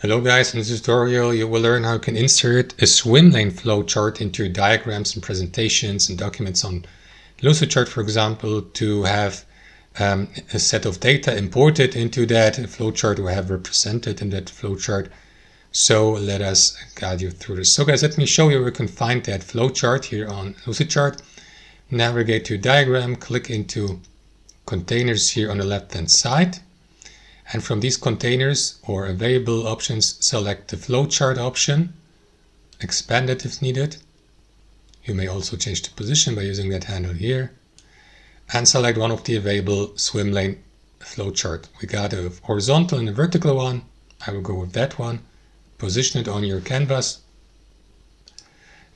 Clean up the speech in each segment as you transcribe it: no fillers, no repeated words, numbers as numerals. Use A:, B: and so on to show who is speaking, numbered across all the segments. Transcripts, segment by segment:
A: Hello guys, in this tutorial you will learn how you can insert a swim lane flowchart into your diagrams and presentations and documents on Lucidchart, for example, to have a set of data imported into that flowchart or have represented in that flowchart. So let us guide you through this. So guys, let me show you where you can find that flowchart here on Lucidchart. Navigate to diagram, click into containers here on the left hand side. And from these containers or available options, select the flowchart option, expand it if needed. You may also change the position by using that handle here, and select one of the available swim lane flowchart. We got a horizontal and a vertical one. I will go with that one. Position it on your canvas.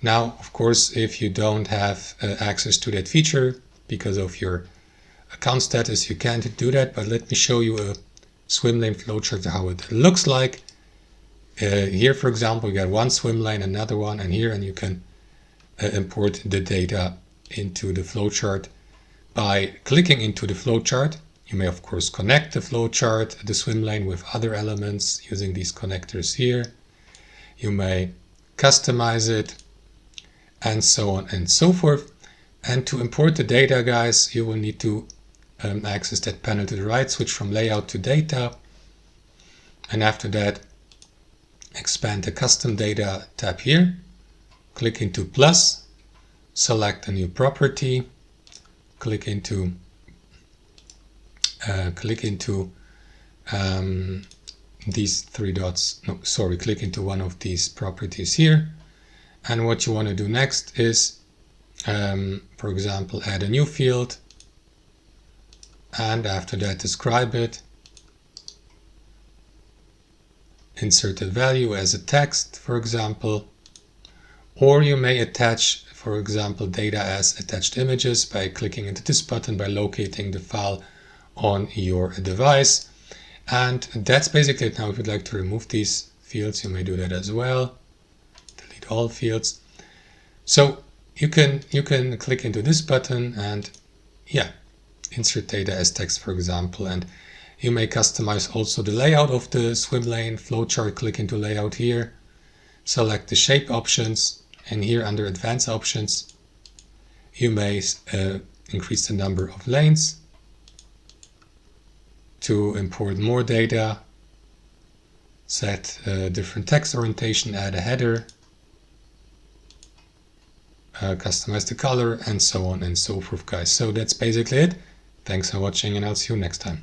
A: Now, of course, if you don't have access to that feature because of your account status, you can't do that, but let me show you a swim lane flowchart, how it looks like. Here, for example, you got one swim lane, another one, and here, and you can import the data into the flowchart by clicking into the flowchart. You may, of course, connect the flowchart, the swim lane, with other elements using these connectors here. You may customize it, and so on and so forth. And to import the data, guys, you will need to access that panel to the right, switch from layout to data, and after that expand the custom data tab here, click into plus, select a new property, click into these three dots, click into one of these properties here, and what you want to do next is for example add a new field, and after that describe it, insert a value as a text, for example, or you may attach, for example, data as attached images by clicking into this button, by locating the file on your device. And that's basically it. Now if you'd like to remove these fields, you may do that as well. Delete all fields. So you can click into this button and insert data as text, for example, and you may customize also the layout of the swim lane flowchart. Click into layout here, select the shape options, and here under advanced options you may increase the number of lanes to import more data, set different text orientation, add a header, customize the color, and so on and so forth, guys. So that's basically it. Thanks for watching, and I'll see you next time.